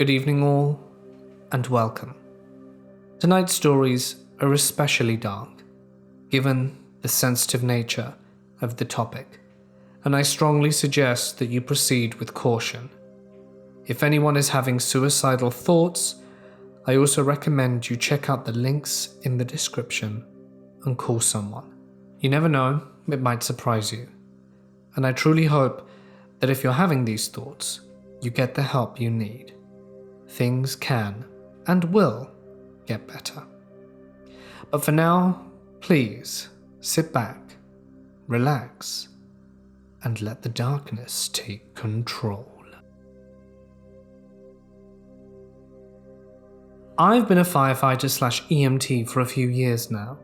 Good evening all, and welcome. Tonight's stories are especially dark, given the sensitive nature of the topic, and I strongly suggest that you proceed with caution. If anyone is having suicidal thoughts, I also recommend you check out the links in the description and call someone. You never know, it might surprise you. And I truly hope that if you're having these thoughts, you get the help you need. Things can and will get better. But for now, please sit back, relax, and let the darkness take control. I've been a firefighter/EMT for a few years now.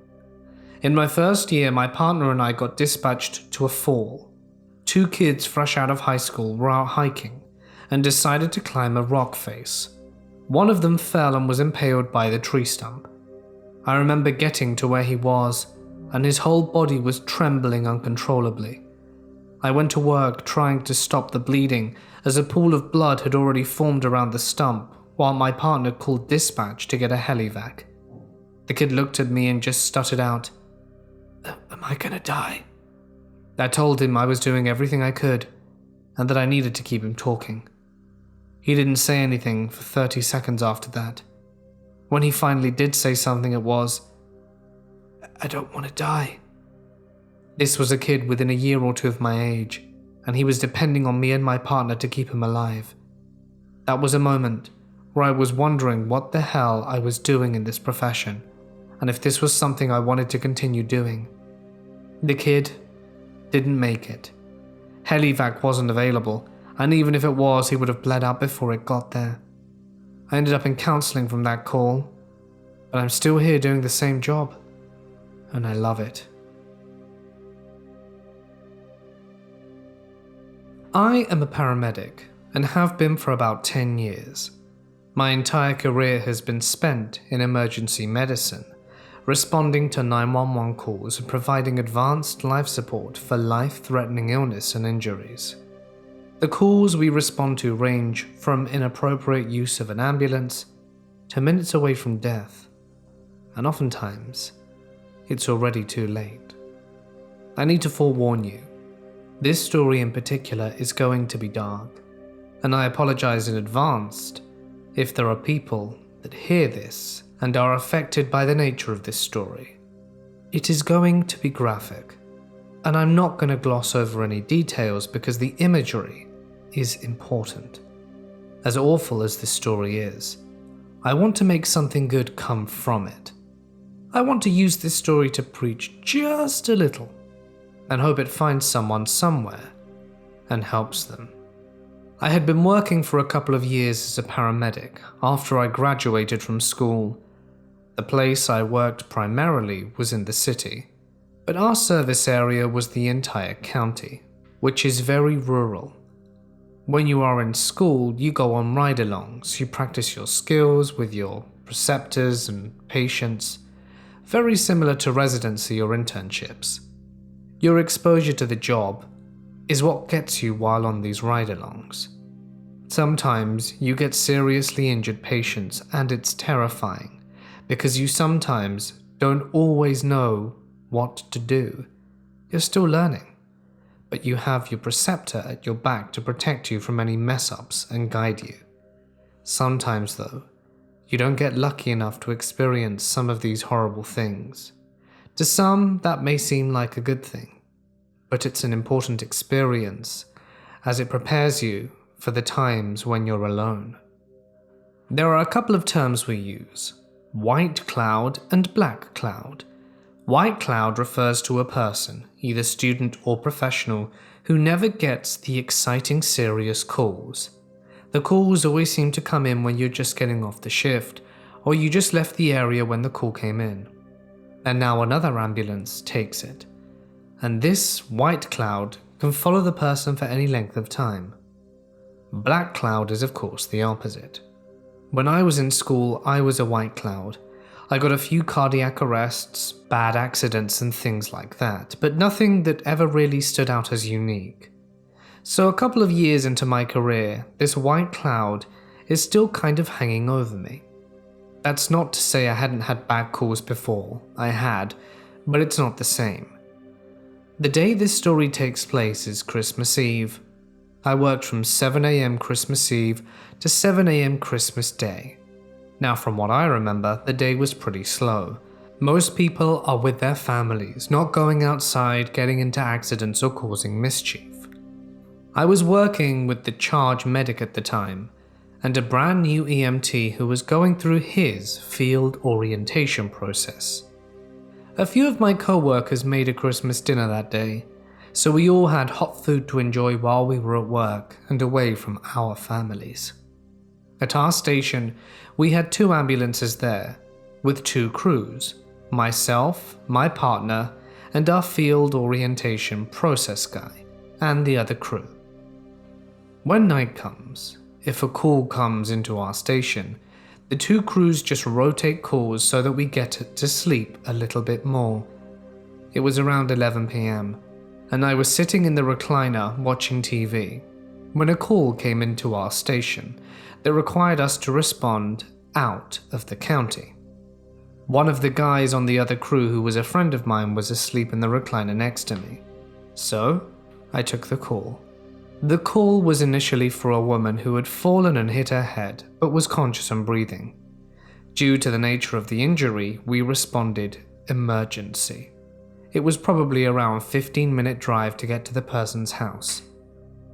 In my first year, my partner and I got dispatched to a fall. 2 kids fresh out of high school were out hiking and decided to climb a rock face. One of them fell and was impaled by the tree stump. I remember getting to where he was, and his whole body was trembling uncontrollably. I went to work trying to stop the bleeding as a pool of blood had already formed around the stump, while my partner called dispatch to get a helivac. The kid looked at me and just stuttered out, "Am I gonna die?" I told him I was doing everything I could, and that I needed to keep him talking. He didn't say anything for 30 seconds after that. When he finally did say something, it was, "I don't want to die." This was a kid within a year or two of my age, and he was depending on me and my partner to keep him alive. That was a moment where I was wondering what the hell I was doing in this profession, and if this was something I wanted to continue doing. The kid didn't make it. Helivac wasn't available, and even if it was, he would have bled out before it got there. I ended up in counseling from that call, but I'm still here doing the same job, and I love it. I am a paramedic and have been for about 10 years. My entire career has been spent in emergency medicine, responding to 911 calls and providing advanced life support for life-threatening illness and injuries. The calls we respond to range from inappropriate use of an ambulance to minutes away from death, and oftentimes, it's already too late. I need to forewarn you, this story in particular is going to be dark, and I apologize in advance if there are people that hear this and are affected by the nature of this story. It is going to be graphic, and I'm not going to gloss over any details because the imagery is important. As awful as this story is, I want to make something good come from it. I want to use this story to preach just a little, and hope it finds someone somewhere and helps them. I had been working for a couple of years as a paramedic after I graduated from school. The place I worked primarily was in the city, but our service area was the entire county, which is very rural. When you are in school, you go on ride-alongs, you practice your skills with your preceptors and patients, very similar to residency or internships. Your exposure to the job is what gets you while on these ride-alongs. Sometimes you get seriously injured patients, and it's terrifying because you sometimes don't always know what to do. You're still learning, but you have your preceptor at your back to protect you from any mess-ups and guide you. Sometimes, though, you don't get lucky enough to experience some of these horrible things. To some, that may seem like a good thing, but it's an important experience as it prepares you for the times when you're alone. There are a couple of terms we use: white cloud and black cloud. White cloud refers to a person, either student or professional, who never gets the exciting serious calls. The calls always seem to come in when you're just getting off the shift, or you just left the area when the call came in, and now another ambulance takes it. And this white cloud can follow the person for any length of time. Black cloud is of course the opposite. When I was in school, I was a white cloud. I got a few cardiac arrests, bad accidents and things like that, but nothing that ever really stood out as unique. So a couple of years into my career, this white cloud is still kind of hanging over me. That's not to say I hadn't had bad calls before, I had, but it's not the same. The day this story takes place is Christmas Eve. I worked from 7 AM Christmas Eve to 7 AM Christmas Day. Now from what I remember, the day was pretty slow. Most people are with their families, not going outside, getting into accidents or causing mischief. I was working with the charge medic at the time, and a brand new EMT who was going through his field orientation process. A few of my co-workers made a Christmas dinner that day, so we all had hot food to enjoy while we were at work and away from our families. At our station, we had 2 ambulances there, with 2 crews, myself, my partner, and our field orientation process guy, and the other crew. When night comes, if a call comes into our station, the 2 crews just rotate calls so that we get to sleep a little bit more. It was around 11 PM, and I was sitting in the recliner watching TV, when a call came into our station that required us to respond out of the county. One of the guys on the other crew who was a friend of mine was asleep in the recliner next to me, so I took the call. The call was initially for a woman who had fallen and hit her head, but was conscious and breathing. Due to the nature of the injury, we responded emergency. It was probably around 15-minute drive to get to the person's house.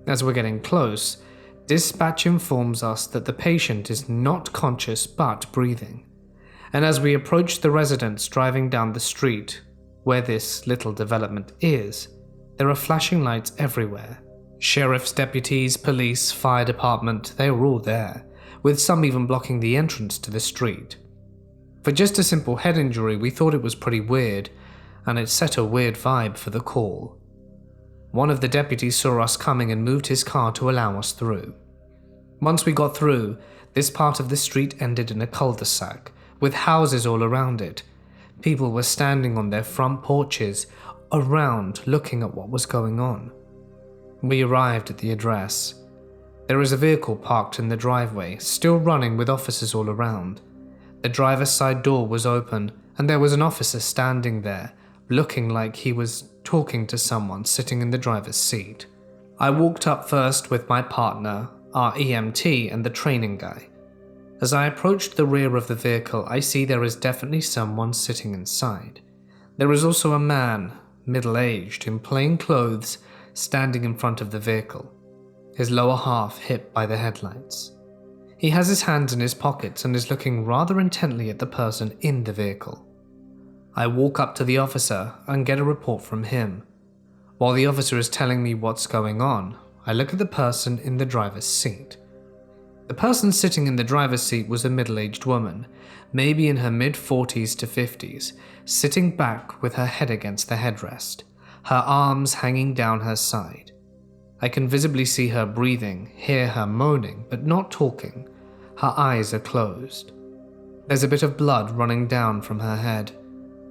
As we're getting close, dispatch informs us that the patient is not conscious but breathing. And as we approach the residence driving down the street, where this little development is, there are flashing lights everywhere. Sheriff's deputies, police, fire department, they were all there, with some even blocking the entrance to the street. For just a simple head injury, we thought it was pretty weird, and it set a weird vibe for the call. One of the deputies saw us coming and moved his car to allow us through. Once we got through, this part of the street ended in a cul-de-sac, with houses all around it. People were standing on their front porches, around looking at what was going on. We arrived at the address. There is a vehicle parked in the driveway, still running with officers all around. The driver's side door was open, and there was an officer standing there, looking like he was talking to someone sitting in the driver's seat. I walked up first with my partner, our EMT, and the training guy. As I approached the rear of the vehicle, I see there is definitely someone sitting inside. There is also a man, middle-aged, in plain clothes, standing in front of the vehicle, his lower half hit by the headlights. He has his hands in his pockets and is looking rather intently at the person in the vehicle. I walk up to the officer and get a report from him. While the officer is telling me what's going on, I look at the person in the driver's seat. The person sitting in the driver's seat was a middle-aged woman, maybe in her mid-40s to 50s, sitting back with her head against the headrest, her arms hanging down her side. I can visibly see her breathing, hear her moaning, but not talking. Her eyes are closed. There's a bit of blood running down from her head,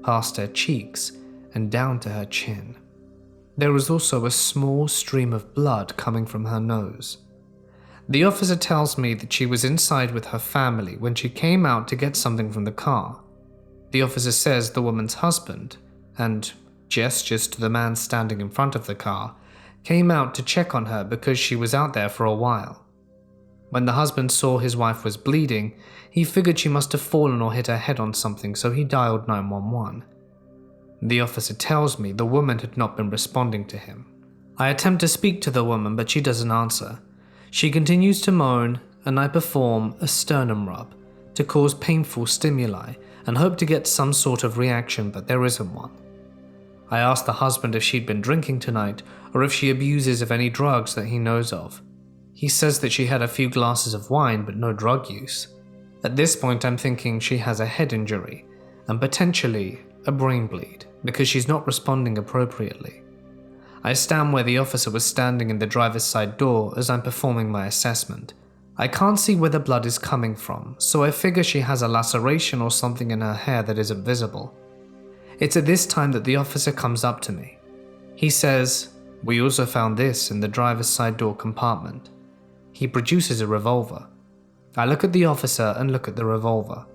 past her cheeks, and down to her chin. There is also a small stream of blood coming from her nose. The officer tells me that she was inside with her family when she came out to get something from the car. The officer says the woman's husband, and gestures to the man standing in front of the car, came out to check on her because she was out there for a while. When the husband saw his wife was bleeding, he figured she must have fallen or hit her head on something, so he dialed 911. The officer tells me the woman had not been responding to him. I attempt to speak to the woman, but she doesn't answer. She continues to moan, and I perform a sternum rub to cause painful stimuli and hope to get some sort of reaction, but there isn't one. I asked the husband if she'd been drinking tonight or if she abuses of any drugs that he knows of. He says that she had a few glasses of wine but no drug use. At this point I'm thinking she has a head injury and potentially a brain bleed because she's not responding appropriately. I stand where the officer was standing in the driver's side door as I'm performing my assessment. I can't see where the blood is coming from, so I figure she has a laceration or something in her hair that isn't visible. It's at this time that the officer comes up to me. He says, "We also found this in the driver's side door compartment." He produces a revolver. I look at the officer and look at the revolver.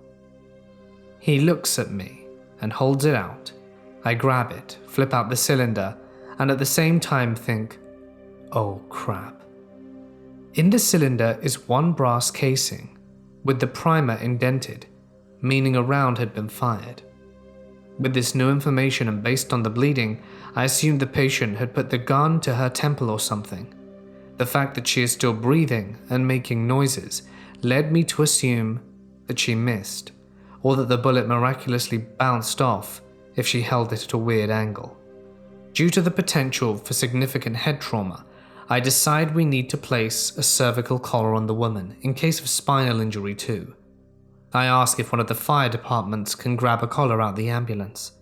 He looks at me and holds it out. I grab it, flip out the cylinder, and at the same time think, oh crap. In the cylinder is one brass casing, with the primer indented, meaning a round had been fired. With this new information and based on the bleeding, I assumed the patient had put the gun to her temple or something. The fact that she is still breathing and making noises led me to assume that she missed, or that the bullet miraculously bounced off if she held it at a weird angle. Due to the potential for significant head trauma, I decide we need to place a cervical collar on the woman in case of spinal injury too. I ask if one of the fire departments can grab a collar out the ambulance.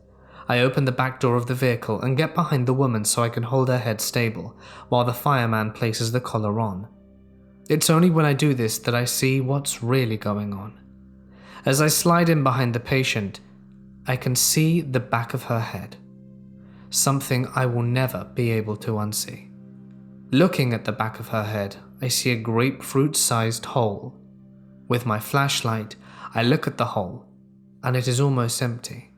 I open the back door of the vehicle and get behind the woman so I can hold her head stable while the fireman places the collar on. It's only when I do this that I see what's really going on. As I slide in behind the patient, I can see the back of her head. Something I will never be able to unsee. Looking at the back of her head, I see a grapefruit-sized hole. With my flashlight, I look at the hole, and it is almost empty,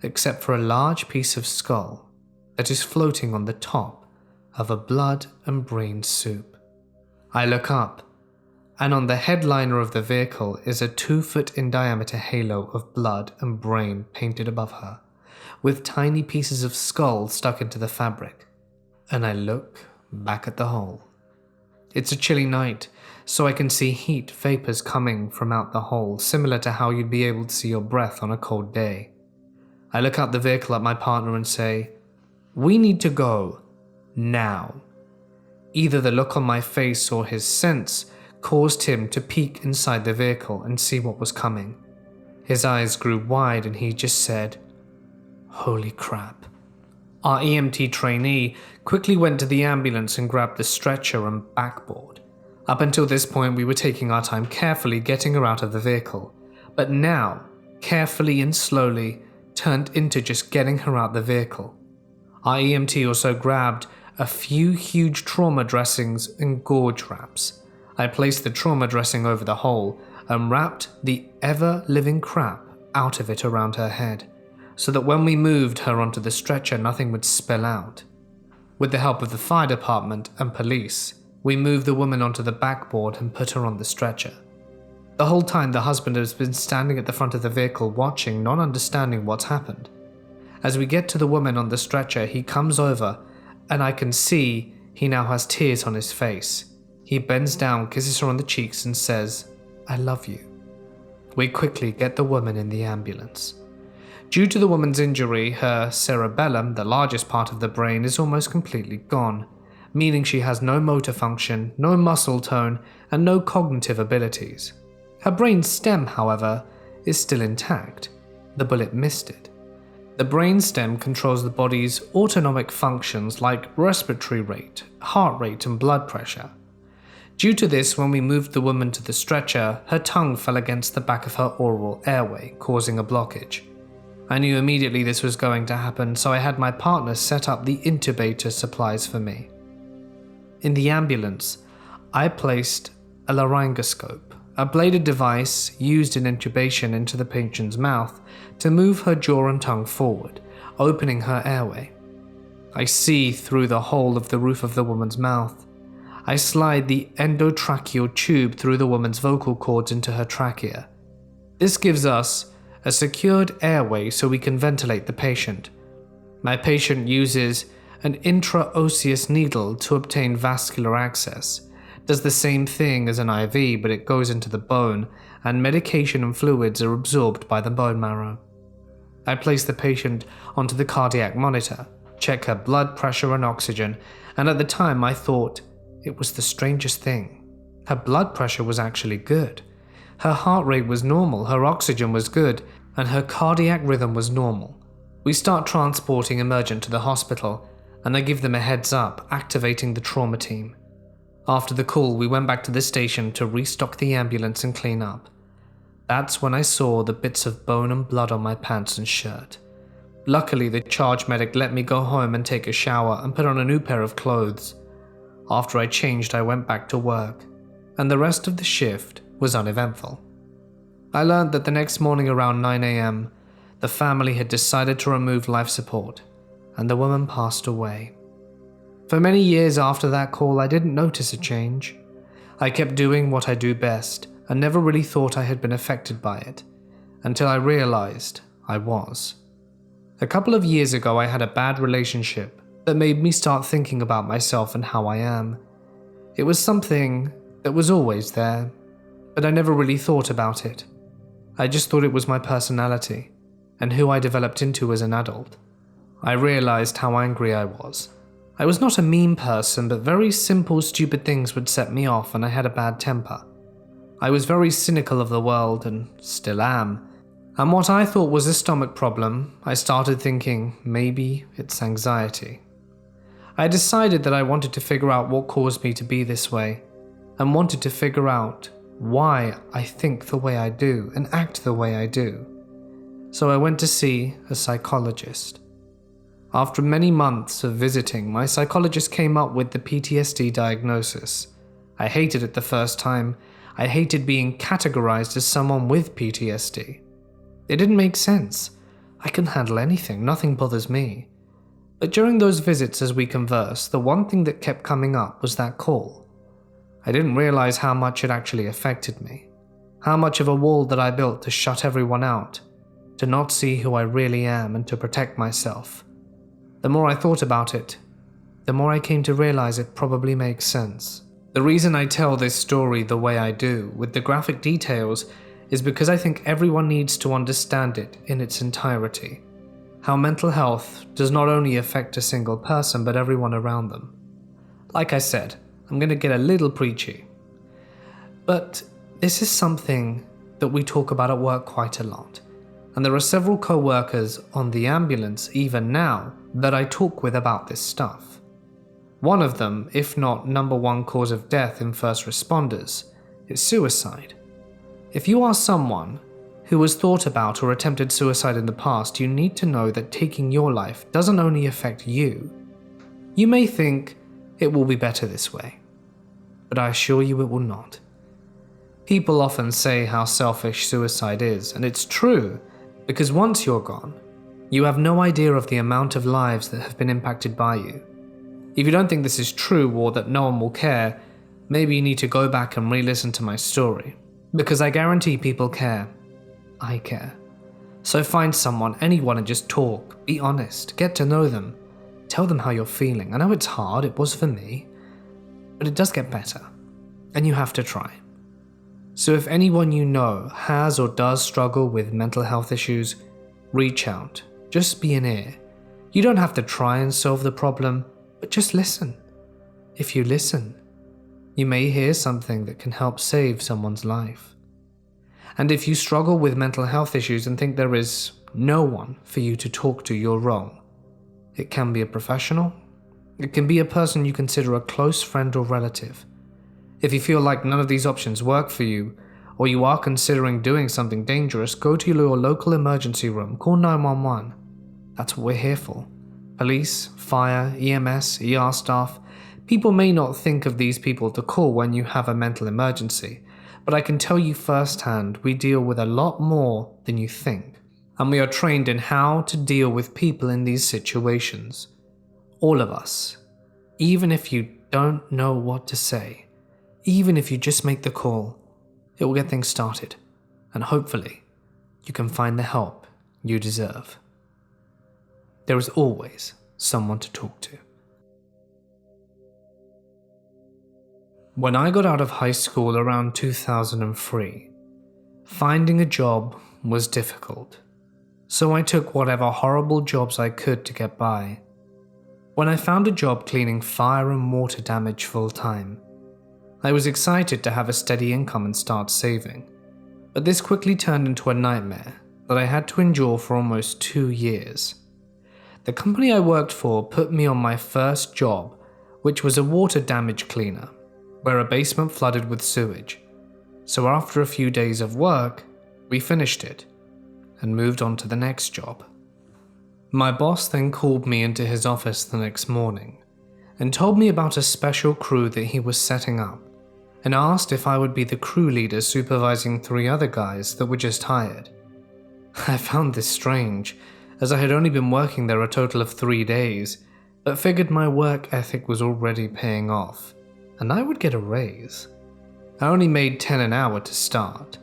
except for a large piece of skull that is floating on the top of a blood and brain soup. I look up, and on the headliner of the vehicle is a 2-foot in diameter halo of blood and brain painted above her, with tiny pieces of skull stuck into the fabric. And I look back at the hole. It's a chilly night, so I can see heat vapors coming from out the hole, similar to how you'd be able to see your breath on a cold day. I look out the vehicle at my partner and say, "We need to go. Now." Either the look on my face or his sense caused him to peek inside the vehicle and see what was coming. His eyes grew wide and he just said, "Holy crap." Our EMT trainee quickly went to the ambulance and grabbed the stretcher and backboard. Up until this point, we were taking our time carefully getting her out of the vehicle, but now, carefully and slowly, turned into just getting her out the vehicle. Our EMT also grabbed a few huge trauma dressings and gorge wraps. I placed the trauma dressing over the hole and wrapped the ever-living crap out of it around her head, so that when we moved her onto the stretcher, nothing would spill out. With the help of the fire department and police, we moved the woman onto the backboard and put her on the stretcher. The whole time, the husband has been standing at the front of the vehicle watching, not understanding what's happened. As we get to the woman on the stretcher, he comes over, and I can see he now has tears on his face. He bends down, kisses her on the cheeks, and says, "I love you." We quickly get the woman in the ambulance. Due to the woman's injury, her cerebellum, the largest part of the brain, is almost completely gone, meaning she has no motor function, no muscle tone, and no cognitive abilities. Her brain stem, however, is still intact. The bullet missed it. The brain stem controls the body's autonomic functions like respiratory rate, heart rate, and blood pressure. Due to this, when we moved the woman to the stretcher, her tongue fell against the back of her oral airway, causing a blockage. I knew immediately this was going to happen, so I had my partner set up the intubator supplies for me. In the ambulance, I placed a laryngoscope, a bladed device used in intubation, into the patient's mouth to move her jaw and tongue forward, opening her airway. I see through the hole of the roof of the woman's mouth. I slide the endotracheal tube through the woman's vocal cords into her trachea. This gives us a secured airway so we can ventilate the patient. My patient uses an intraosseous needle to obtain vascular access. Does the same thing as an IV, but it goes into the bone, and medication and fluids are absorbed by the bone marrow. I place the patient onto the cardiac monitor, check her blood pressure and oxygen, and at the time I thought it was the strangest thing. Her blood pressure was actually good. Her heart rate was normal, her oxygen was good, and her cardiac rhythm was normal. We start transporting emergent to the hospital, and I give them a heads up, activating the trauma team. After the call, we went back to the station to restock the ambulance and clean up. That's when I saw the bits of bone and blood on my pants and shirt. Luckily, the charge medic let me go home and take a shower and put on a new pair of clothes. After I changed, I went back to work, and the rest of the shift was uneventful. I learned that the next morning around 9 a.m., the family had decided to remove life support, and the woman passed away. For many years after that call, I didn't notice a change. I kept doing what I do best and never really thought I had been affected by it, until I realized I was. A couple of years ago, I had a bad relationship that made me start thinking about myself and how I am. It was something that was always there, but I never really thought about it. I just thought it was my personality and who I developed into as an adult. I realized how angry I was. I was not a mean person, but very simple, stupid things would set me off, and I had a bad temper. I was very cynical of the world, and still am. And what I thought was a stomach problem, I started thinking maybe it's anxiety. I decided that I wanted to figure out what caused me to be this way, and wanted to figure out why I think the way I do and act the way I do. So I went to see a psychologist. After many months of visiting, my psychologist came up with the PTSD diagnosis. I hated it the first time. I hated being categorized as someone with PTSD. It didn't make sense. I can handle anything, nothing bothers me. But during those visits as we conversed, the one thing that kept coming up was that call. I didn't realize how much it actually affected me. How much of a wall that I built to shut everyone out, to not see who I really am and to protect myself. The more I thought about it, the more I came to realize it probably makes sense. The reason I tell this story the way I do, with the graphic details, is because I think everyone needs to understand it in its entirety. How mental health does not only affect a single person, but everyone around them. Like I said, I'm going to get a little preachy. But this is something that we talk about at work quite a lot. And there are several co-workers on the ambulance, even now, that I talk with about this stuff. One of them, if not number one cause of death in first responders, is suicide. If you are someone who has thought about or attempted suicide in the past, you need to know that taking your life doesn't only affect you. You may think it will be better this way, but I assure you it will not. People often say how selfish suicide is, and it's true, because once you're gone, you have no idea of the amount of lives that have been impacted by you. If you don't think this is true or that no one will care, maybe you need to go back and re-listen to my story. Because I guarantee people care. I care. So find someone, anyone, and just talk. Be honest. Get to know them. Tell them how you're feeling. I know it's hard, it was for me. But it does get better. And you have to try. So if anyone you know has or does struggle with mental health issues, reach out. Just be an ear. You don't have to try and solve the problem, but just listen. If you listen, you may hear something that can help save someone's life. And if you struggle with mental health issues and think there is no one for you to talk to, you're wrong. It can be a professional. It can be a person you consider a close friend or relative. If you feel like none of these options work for you, or you are considering doing something dangerous, go to your local emergency room, call 911. That's what we're here for. Police, fire, EMS, ER staff. People may not think of these people to call when you have a mental emergency, but I can tell you firsthand we deal with a lot more than you think, and we are trained in how to deal with people in these situations. All of us. Even if you don't know what to say, even if you just make the call, it will get things started, and hopefully, you can find the help you deserve. There is always someone to talk to. When I got out of high school around 2003, finding a job was difficult, so I took whatever horrible jobs I could to get by. When I found a job cleaning fire and water damage full-time, I was excited to have a steady income and start saving, but this quickly turned into a nightmare that I had to endure for almost 2 years. The company I worked for put me on my first job, which was a water damage cleaner, where a basement flooded with sewage. So after a few days of work, we finished it and moved on to the next job. My boss then called me into his office the next morning and told me about a special crew that he was setting up. and asked if I would be the crew leader supervising 3 other guys that were just hired. I found this strange, as I had only been working there a total of 3 days, but figured my work ethic was already paying off, and I would get a raise. I only made 10 an hour to start.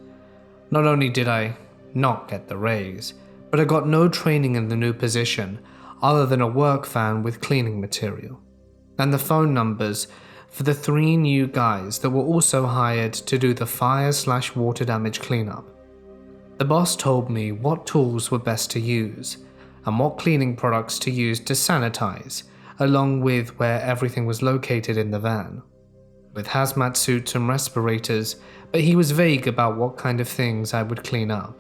Not only did I not get the raise, but I got no training in the new position other than a work van with cleaning material, and the phone numbers for the 3 new guys that were also hired to do the fire/water damage cleanup. The boss told me what tools were best to use, and what cleaning products to use to sanitize, along with where everything was located in the van, with hazmat suits and respirators, but he was vague about what kind of things I would clean up.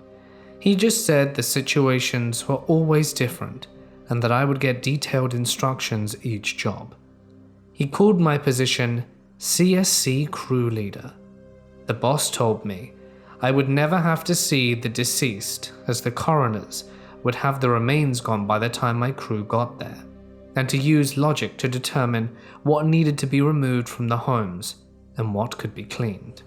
He just said the situations were always different, and that I would get detailed instructions each job. He called my position CSC Crew Leader. The boss told me I would never have to see the deceased, as the coroners would have the remains gone by the time my crew got there, and to use logic to determine what needed to be removed from the homes and what could be cleaned.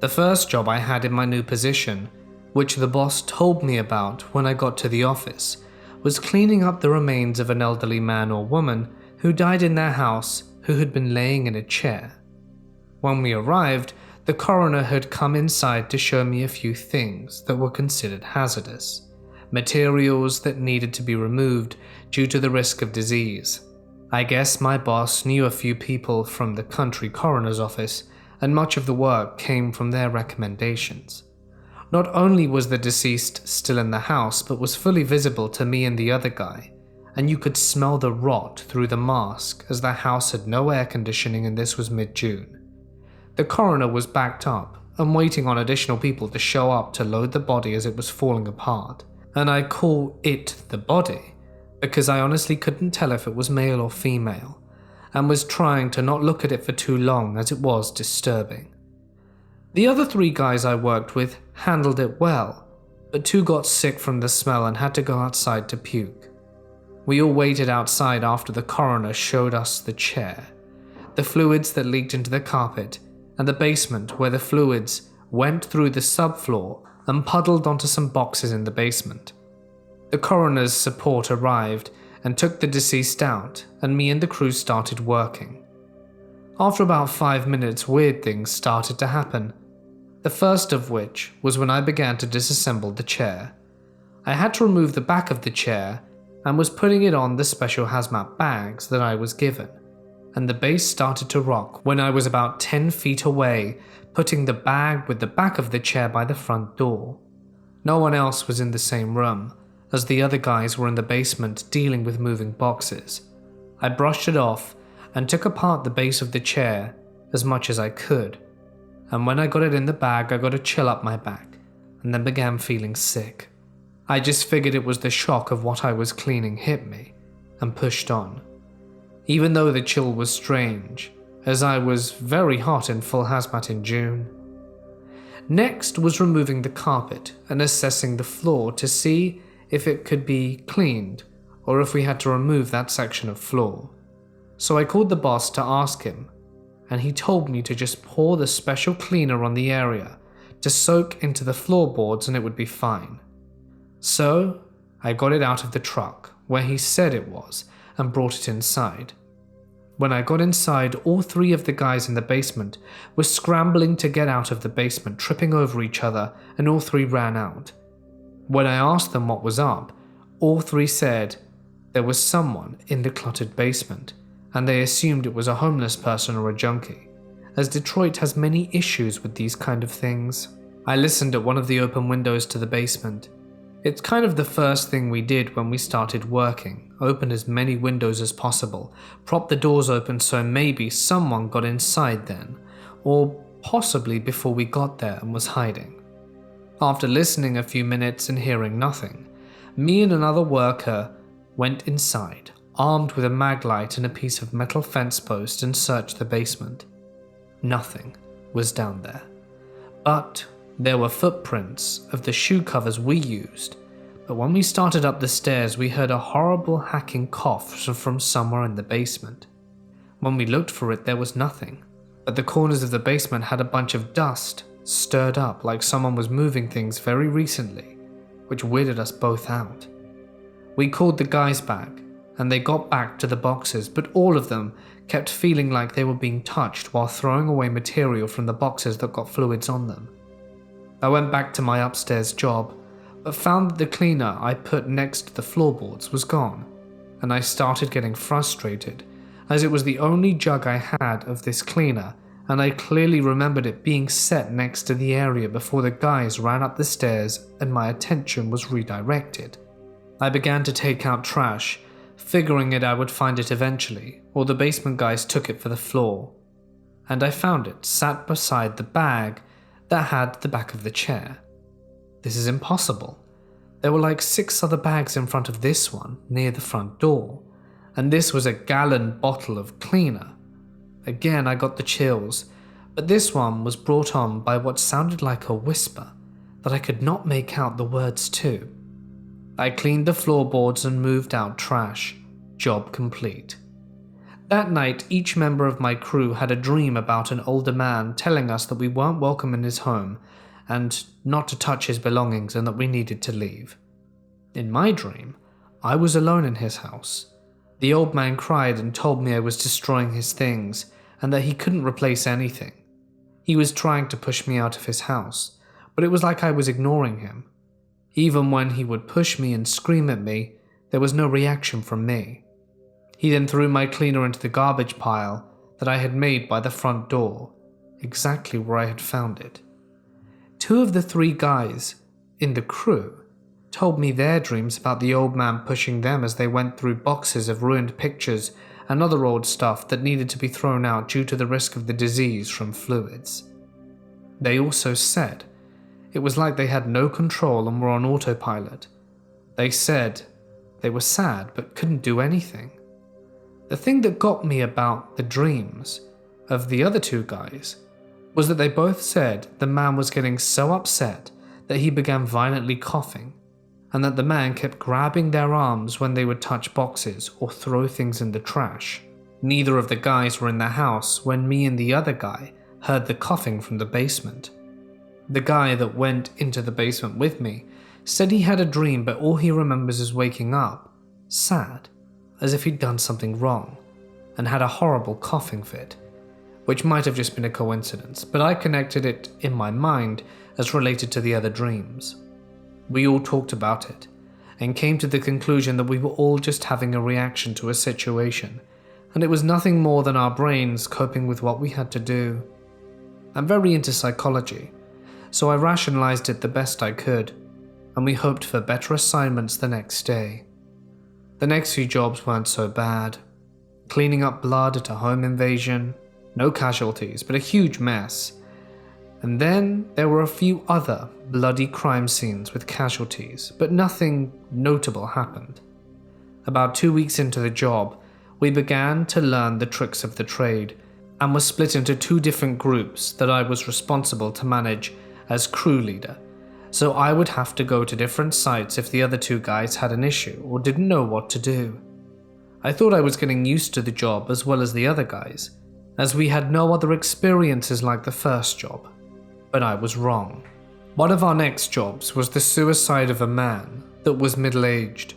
The first job I had in my new position, which the boss told me about when I got to the office, was cleaning up the remains of an elderly man or woman who died in their house who had been laying in a chair. When we arrived, the coroner had come inside to show me a few things that were considered hazardous, materials that needed to be removed due to the risk of disease. I guess my boss knew a few people from the country coroner's office, and much of the work came from their recommendations. Not only was the deceased still in the house, but was fully visible to me and the other guy, and you could smell the rot through the mask as the house had no air conditioning and this was mid-June. The coroner was backed up and waiting on additional people to show up to load the body as it was falling apart, and I call it the body because I honestly couldn't tell if it was male or female, and was trying to not look at it for too long as it was disturbing. The other 3 guys I worked with handled it well, but 2 got sick from the smell and had to go outside to puke. We all waited outside after the coroner showed us the chair, the fluids that leaked into the carpet, and the basement where the fluids went through the subfloor and puddled onto some boxes in the basement. The coroner's support arrived and took the deceased out, and me and the crew started working. After about 5 minutes, weird things started to happen. The first of which was when I began to disassemble the chair. I had to remove the back of the chair and was putting it on the special hazmat bags that I was given, and the base started to rock when I was about 10 feet away, putting the bag with the back of the chair by the front door. No one else was in the same room, as the other guys were in the basement dealing with moving boxes. I brushed it off and took apart the base of the chair as much as I could, and when I got it in the bag I got a chill up my back and then began feeling sick. I just figured it was the shock of what I was cleaning hit me, and pushed on. Even though the chill was strange, as I was very hot in full hazmat in June. Next was removing the carpet and assessing the floor to see if it could be cleaned or if we had to remove that section of floor. So I called the boss to ask him, and he told me to just pour the special cleaner on the area to soak into the floorboards and it would be fine. So I got it out of the truck where he said it was and brought it inside. When I got inside, all 3 of the guys in the basement were scrambling to get out of the basement, tripping over each other, and all 3 ran out. When I asked them what was up, all 3 said there was someone in the cluttered basement, and they assumed it was a homeless person or a junkie, as Detroit has many issues with these kind of things. I listened at one of the open windows to the basement. It's kind of the first thing we did when we started working, open as many windows as possible, prop the doors open so maybe someone got inside then, or possibly before we got there and was hiding. After listening a few minutes and hearing nothing, me and another worker went inside, armed with a mag light and a piece of metal fence post, and searched the basement. Nothing was down there, but there were footprints of the shoe covers we used, but when we started up the stairs we heard a horrible hacking cough from somewhere in the basement. When we looked for it there was nothing, but the corners of the basement had a bunch of dust stirred up like someone was moving things very recently, which weirded us both out. We called the guys back, and they got back to the boxes, but all of them kept feeling like they were being touched while throwing away material from the boxes that got fluids on them. I went back to my upstairs job, but found that the cleaner I put next to the floorboards was gone, and I started getting frustrated, as it was the only jug I had of this cleaner, and I clearly remembered it being set next to the area before the guys ran up the stairs and my attention was redirected. I began to take out trash, figuring I would find it eventually, or the basement guys took it for the floor. And I found it sat beside the bag that had the back of the chair. This is impossible. There were like 6 other bags in front of this one, near the front door, and this was a gallon bottle of cleaner. Again, I got the chills, but this one was brought on by what sounded like a whisper that I could not make out the words to. I cleaned the floorboards and moved out trash. Job complete. That night, each member of my crew had a dream about an older man telling us that we weren't welcome in his home and not to touch his belongings and that we needed to leave. In my dream, I was alone in his house. The old man cried and told me I was destroying his things and that he couldn't replace anything. He was trying to push me out of his house, but it was like I was ignoring him. Even when he would push me and scream at me, there was no reaction from me. He then threw my cleaner into the garbage pile that I had made by the front door, exactly where I had found it. 2 of the 3 guys in the crew told me their dreams about the old man pushing them as they went through boxes of ruined pictures and other old stuff that needed to be thrown out due to the risk of the disease from fluids. They also said it was like they had no control and were on autopilot. They said they were sad but couldn't do anything. The thing that got me about the dreams of the other 2 guys was that they both said the man was getting so upset that he began violently coughing, and that the man kept grabbing their arms when they would touch boxes or throw things in the trash. Neither of the guys were in the house when me and the other guy heard the coughing from the basement. The guy that went into the basement with me said he had a dream, but all he remembers is waking up, sad, as if he'd done something wrong, and had a horrible coughing fit, which might have just been a coincidence, but I connected it in my mind as related to the other dreams. We all talked about it, and came to the conclusion that we were all just having a reaction to a situation, and it was nothing more than our brains coping with what we had to do. I'm very into psychology, so I rationalized it the best I could, and we hoped for better assignments the next day. The next few jobs weren't so bad. Cleaning up blood at a home invasion, no casualties, but a huge mess. And then there were a few other bloody crime scenes with casualties, but nothing notable happened. About 2 weeks into the job, we began to learn the tricks of the trade, and were split into 2 different groups that I was responsible to manage as crew leader, so I would have to go to different sites if the other 2 guys had an issue or didn't know what to do. I thought I was getting used to the job as well as the other guys, as we had no other experiences like the first job, but I was wrong. One of our next jobs was the suicide of a man that was middle-aged.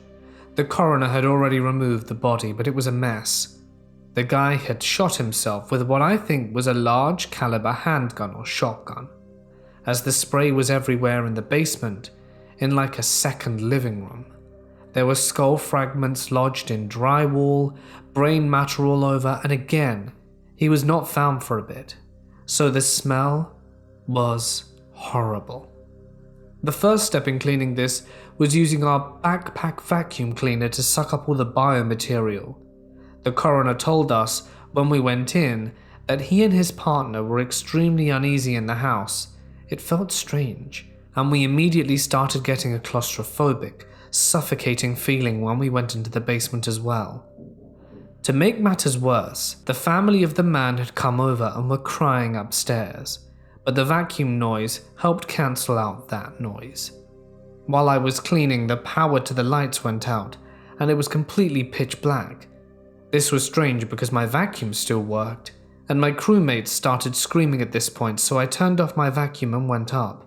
The coroner had already removed the body, but it was a mess. The guy had shot himself with what I think was a large caliber handgun or shotgun, as the spray was everywhere in the basement, in like a second living room. There were skull fragments lodged in drywall, brain matter all over, and again, he was not found for a bit, so the smell was horrible. The first step in cleaning this was using our backpack vacuum cleaner to suck up all the biomaterial. The coroner told us when we went in that he and his partner were extremely uneasy in the house. It felt strange, and we immediately started getting a claustrophobic, suffocating feeling when we went into the basement as well. To make matters worse, the family of the man had come over and were crying upstairs, but the vacuum noise helped cancel out that noise. While I was cleaning, the power to the lights went out, and it was completely pitch black. This was strange because my vacuum still worked, and my crewmates started screaming at this point, so I turned off my vacuum and went up.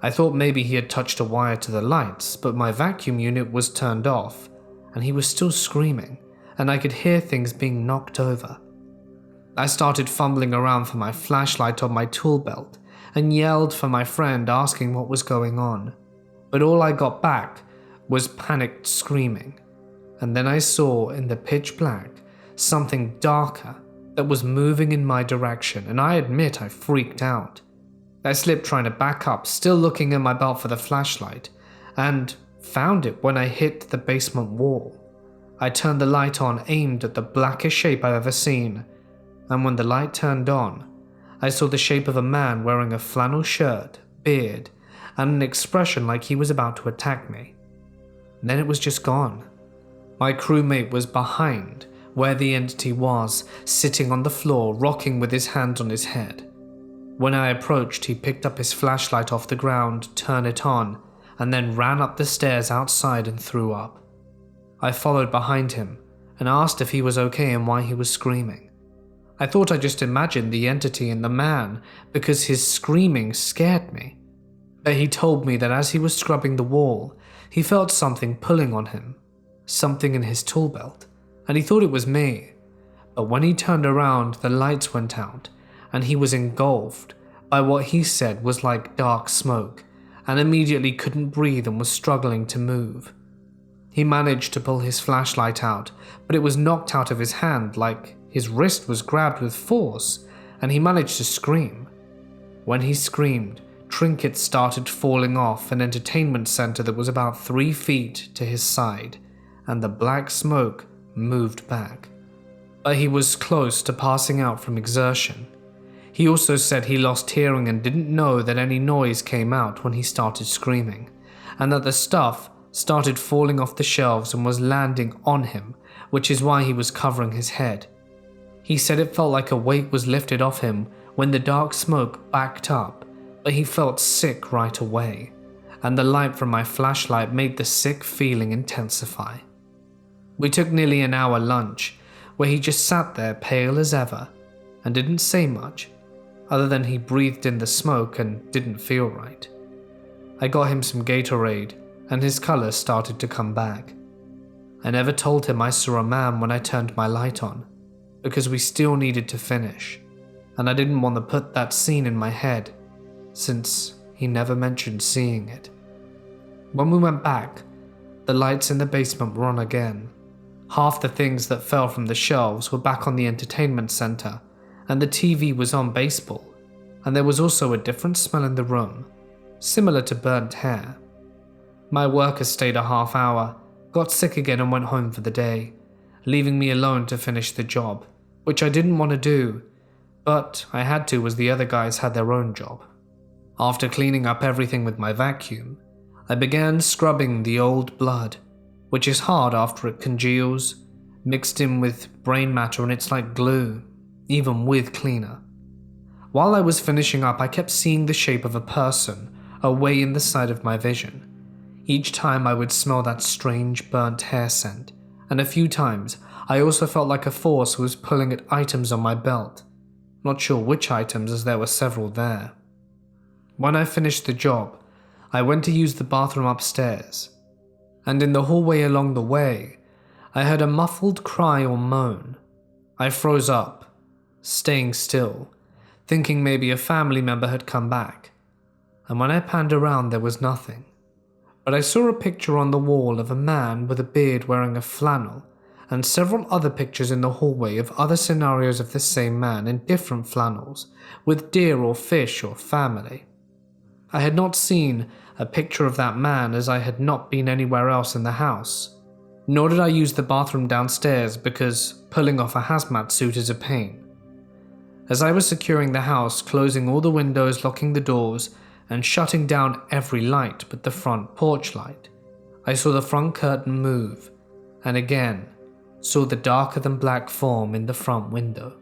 I thought maybe he had touched a wire to the lights, but my vacuum unit was turned off, and he was still screaming, and I could hear things being knocked over. I started fumbling around for my flashlight on my tool belt and yelled for my friend, asking what was going on, but all I got back was panicked screaming. And then I saw in the pitch black something darker that was moving in my direction, and I admit I freaked out. I slipped trying to back up, still looking in my belt for the flashlight, and found it when I hit the basement wall. I turned the light on, aimed at the blackest shape I've ever seen, and when the light turned on, I saw the shape of a man wearing a flannel shirt, beard, and an expression like he was about to attack me. Then it was just gone. My crewmate was behind where the entity was, sitting on the floor, rocking with his hands on his head. When I approached, he picked up his flashlight off the ground, turned it on, and then ran up the stairs outside and threw up. I followed behind him and asked if he was okay and why he was screaming. I thought I just imagined the entity in the man because his screaming scared me. But he told me that as he was scrubbing the wall, he felt something pulling on him, something in his tool belt, and he thought it was me. But when he turned around, the lights went out, and he was engulfed by what he said was like dark smoke, and immediately couldn't breathe and was struggling to move. He managed to pull his flashlight out, but it was knocked out of his hand like his wrist was grabbed with force, and he managed to scream. When he screamed, trinkets started falling off an entertainment center that was about 3 feet to his side, and the black smoke moved back. But he was close to passing out from exertion. He also said he lost hearing and didn't know that any noise came out when he started screaming, and that the stuff started falling off the shelves and was landing on him, which is why he was covering his head. He said it felt like a weight was lifted off him when the dark smoke backed up, but he felt sick right away, and the light from my flashlight made the sick feeling intensify. We took nearly an hour lunch, where he just sat there pale as ever, and didn't say much, other than he breathed in the smoke and didn't feel right. I got him some Gatorade, and his color started to come back. I never told him I saw a man when I turned my light on, because we still needed to finish, and I didn't want to put that scene in my head, since he never mentioned seeing it. When we went back, the lights in the basement were on again. Half the things that fell from the shelves were back on the entertainment center, and the TV was on baseball, and there was also a different smell in the room, similar to burnt hair. My worker stayed a half hour, got sick again and went home for the day, leaving me alone to finish the job, which I didn't want to do, but I had to as the other guys had their own job. After cleaning up everything with my vacuum, I began scrubbing the old blood, which is hard after it congeals, mixed in with brain matter, and it's like glue, even with cleaner. While I was finishing up, I kept seeing the shape of a person away in the side of my vision. Each time I would smell that strange burnt hair scent, and a few times I also felt like a force was pulling at items on my belt. Not sure which items, as there were several there. When I finished the job, I went to use the bathroom upstairs, and in the hallway along the way, I heard a muffled cry or moan. I froze up, staying still, thinking maybe a family member had come back, and when I panned around there was nothing. But I saw a picture on the wall of a man with a beard wearing a flannel, and several other pictures in the hallway of other scenarios of the same man in different flannels, with deer or fish or family. I had not seen a picture of that man as I had not been anywhere else in the house, nor did I use the bathroom downstairs because pulling off a hazmat suit is a pain. As I was securing the house, closing all the windows, locking the doors, and shutting down every light but the front porch light, I saw the front curtain move, and again saw the darker than black form in the front window.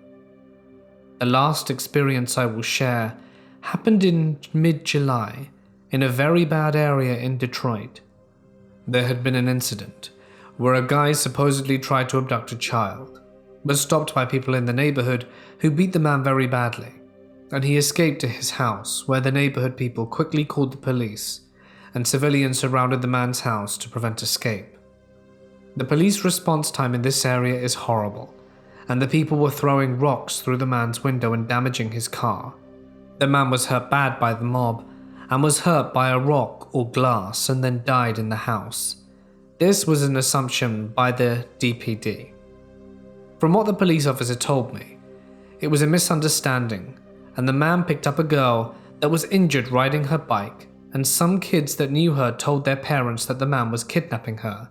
The last experience I will share happened in mid-July in a very bad area in Detroit. There had been an incident where a guy supposedly tried to abduct a child. was stopped by people in the neighborhood who beat the man very badly, and he escaped to his house, where the neighborhood people quickly called the police, and civilians surrounded the man's house to prevent escape. The police response time in this area is horrible, and the people were throwing rocks through the man's window and damaging his car. The man was hurt bad by the mob, and was hurt by a rock or glass and then died in the house. This was an assumption by the DPD. From what the police officer told me, it was a misunderstanding, and the man picked up a girl that was injured riding her bike, and some kids that knew her told their parents that the man was kidnapping her,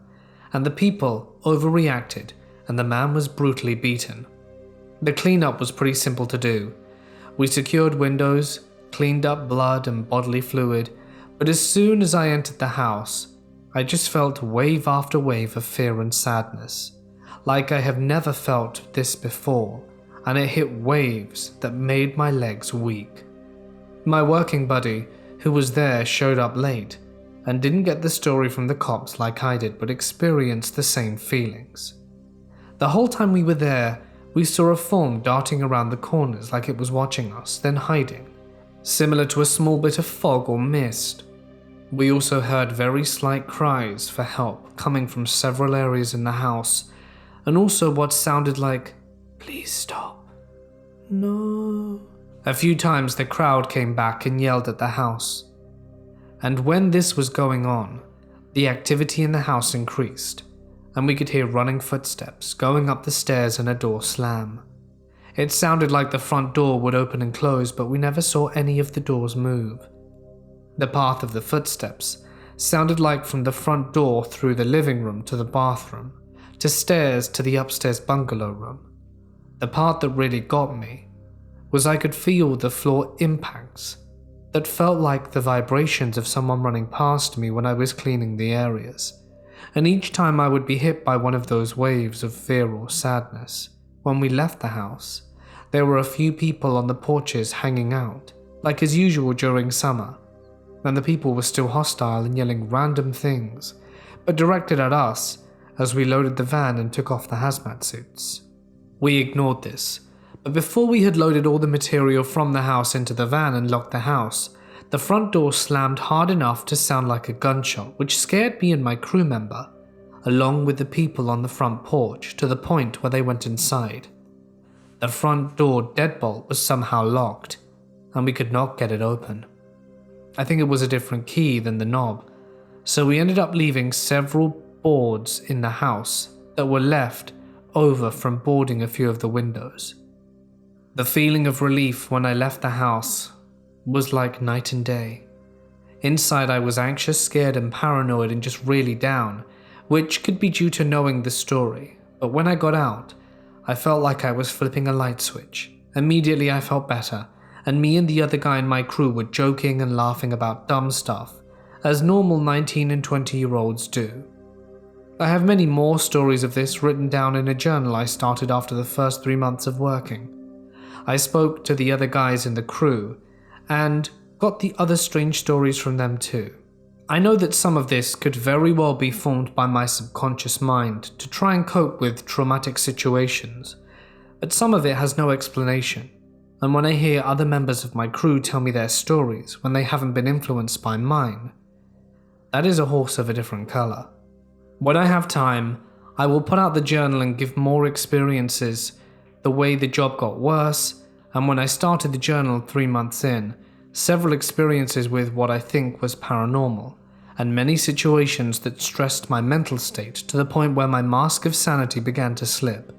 and the people overreacted, and the man was brutally beaten. The cleanup was pretty simple to do. We secured windows, cleaned up blood and bodily fluid, but as soon as I entered the house, I just felt wave after wave of fear and sadness, like I have never felt this before, and it hit waves that made my legs weak. My working buddy, who was there, showed up late, and didn't get the story from the cops like I did, but experienced the same feelings. The whole time we were there, we saw a form darting around the corners like it was watching us, then hiding, similar to a small bit of fog or mist. We also heard very slight cries for help coming from several areas in the house, and also what sounded like, "Please stop. No." A few times the crowd came back and yelled at the house. And when this was going on, the activity in the house increased, and we could hear running footsteps going up the stairs and a door slam. It sounded like the front door would open and close, but we never saw any of the doors move. The path of the footsteps sounded like from the front door through the living room to the bathroom, to stairs to the upstairs bungalow room. The part that really got me was I could feel the floor impacts that felt like the vibrations of someone running past me when I was cleaning the areas, and each time I would be hit by one of those waves of fear or sadness. When we left the house, there were a few people on the porches hanging out, like as usual during summer, and the people were still hostile and yelling random things, but directed at us as we loaded the van and took off the hazmat suits. We ignored this, but before we had loaded all the material from the house into the van and locked the house, the front door slammed hard enough to sound like a gunshot, which scared me and my crew member, along with the people on the front porch, to the point where they went inside. The front door deadbolt was somehow locked, and we could not get it open. I think it was a different key than the knob, so we ended up leaving several boards in the house that were left over from boarding a few of the windows. The feeling of relief when I left the house was like night and day. Inside I was anxious, scared and paranoid and just really down, which could be due to knowing the story, but when I got out, I felt like I was flipping a light switch. Immediately I felt better, and me and the other guy in my crew were joking and laughing about dumb stuff, as normal 19 and 20-year-olds do. I have many more stories of this written down in a journal I started after the first 3 months of working. I spoke to the other guys in the crew, and got the other strange stories from them too. I know that some of this could very well be formed by my subconscious mind to try and cope with traumatic situations, but some of it has no explanation, and when I hear other members of my crew tell me their stories when they haven't been influenced by mine, that is a horse of a different color. When I have time, I will put out the journal and give more experiences, the way the job got worse, and when I started the journal 3 months in, several experiences with what I think was paranormal, and many situations that stressed my mental state to the point where my mask of sanity began to slip.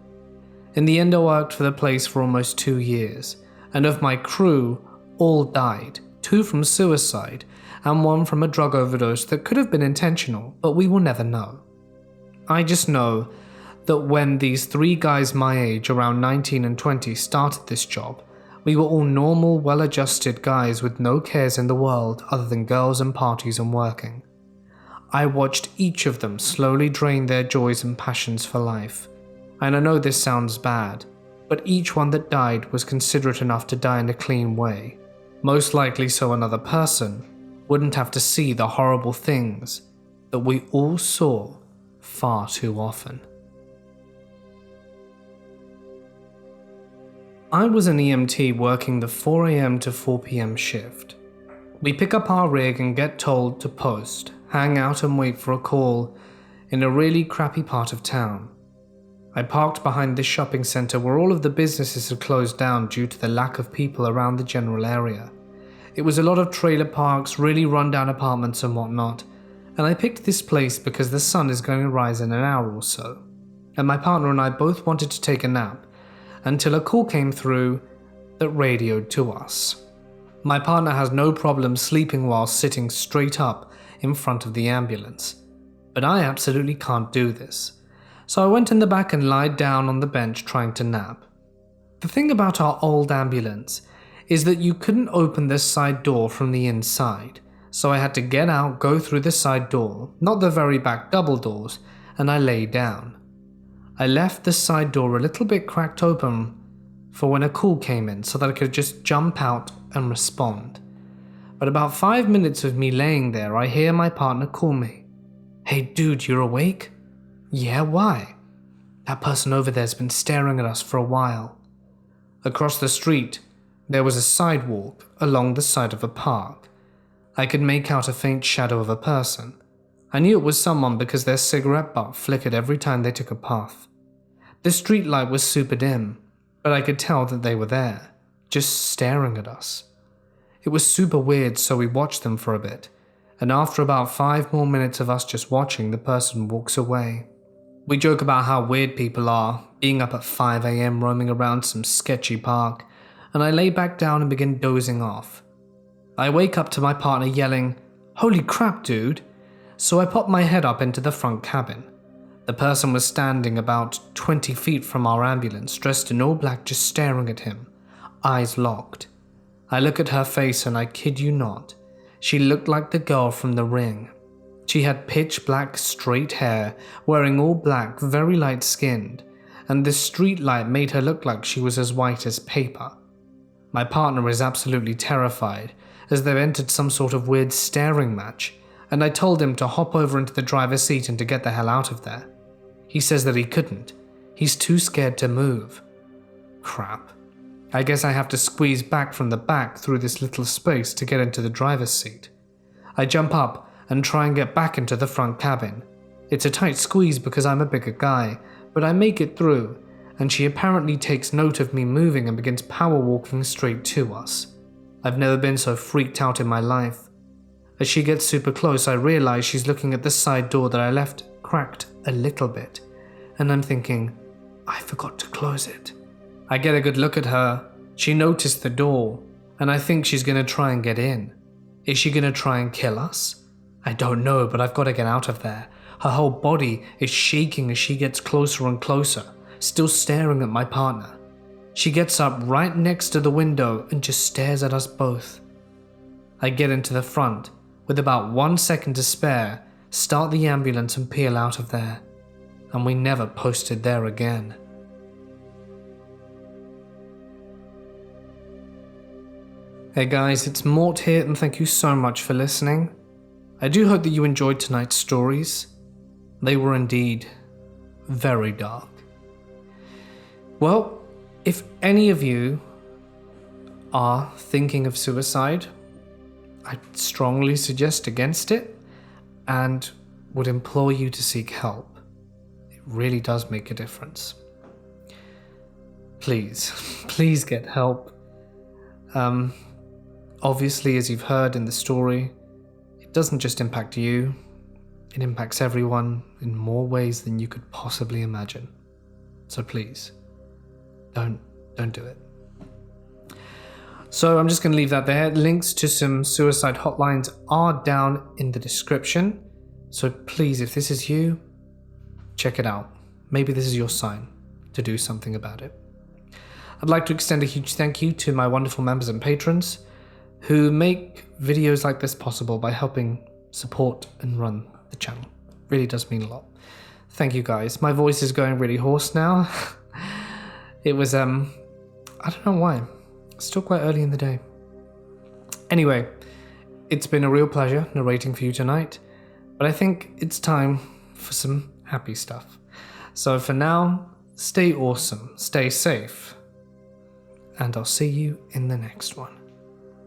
In the end, I worked for the place for almost 2 years, and of my crew, all died, 2 from suicide, and 1 from a drug overdose that could have been intentional, but we will never know. I just know that when these 3 guys my age, around 19 and 20, started this job, we were all normal, well-adjusted guys with no cares in the world other than girls and parties and working. I watched each of them slowly drain their joys and passions for life. And I know this sounds bad, but each one that died was considerate enough to die in a clean way, most likely so another person wouldn't have to see the horrible things that we all saw far too often. I was an EMT working the 4 AM to 4 PM shift. We pick up our rig and get told to post, hang out and wait for a call in a really crappy part of town. I parked behind this shopping centre where all of the businesses had closed down due to the lack of people around the general area. It was a lot of trailer parks, really run-down apartments and whatnot, and I picked this place because the sun is going to rise in an hour or so, and my partner and I both wanted to take a nap until a call came through that radioed to us. My partner has no problem sleeping while sitting straight up in front of the ambulance, but I absolutely can't do this. So I went in the back and lied down on the bench trying to nap. The thing about our old ambulance is that you couldn't open this side door from the inside, so I had to get out, go through the side door, not the very back double doors, and I lay down. I left the side door a little bit cracked open for when a call came in so that I could just jump out and respond. But about 5 minutes of me laying there, I hear my partner call me. "Hey dude, you're awake?" "Yeah, why?" "That person over there's been staring at us for a while." Across the street, there was a sidewalk along the side of a park. I could make out a faint shadow of a person. I knew it was someone because their cigarette butt flickered every time they took a puff. The street light was super dim, but I could tell that they were there, just staring at us. It was super weird, so we watched them for a bit, and after about 5 more minutes of us just watching, the person walks away. We joke about how weird people are, being up at 5 AM roaming around some sketchy park, and I lay back down and begin dozing off. I wake up to my partner yelling, "Holy crap, dude!" So I pop my head up into the front cabin. The person was standing about 20 feet from our ambulance, dressed in all black, just staring at him, eyes locked. I look at her face and I kid you not, she looked like the girl from The Ring. She had pitch black straight hair, wearing all black, very light skinned, and the street light made her look like she was as white as paper. My partner is absolutely terrified, as they've entered some sort of weird staring match, and I told him to hop over into the driver's seat and to get the hell out of there. He says that he couldn't. He's too scared to move. Crap. I guess I have to squeeze back from the back through this little space to get into the driver's seat. I jump up and try and get back into the front cabin. It's a tight squeeze because I'm a bigger guy, but I make it through, and she apparently takes note of me moving and begins power walking straight to us. I've never been so freaked out in my life. As she gets super close, I realize she's looking at the side door that I left cracked a little bit, and I'm thinking, I forgot to close it. I get a good look at her. She noticed the door, and I think she's going to try and get in. Is she going to try and kill us? I don't know, but I've got to get out of there. Her whole body is shaking as she gets closer and closer, still staring at my partner. She gets up right next to the window and just stares at us both. I get into the front, with about 1 second to spare, start the ambulance and peel out of there. And we never posted there again. Hey guys, it's Mort here and thank you so much for listening. I do hope that you enjoyed tonight's stories. They were indeed very dark. Well, if any of you are thinking of suicide, I strongly suggest against it and would implore you to seek help. It really does make a difference. Please, please get help. Obviously, as you've heard in the story, it doesn't just impact you, it impacts everyone in more ways than you could possibly imagine. So please, don't do it. So I'm just going to leave that there. Links to some suicide hotlines are down in the description. So please, if this is you, check it out. Maybe this is your sign to do something about it. I'd like to extend a huge thank you to my wonderful members and patrons who make videos like this possible by helping support and run the channel. Really does mean a lot. Thank you guys. My voice is going really hoarse now. It was, I don't know why. It's still quite early in the day. Anyway, it's been a real pleasure narrating for you tonight, but I think it's time for some happy stuff. So for now, stay awesome, stay safe, and I'll see you in the next one.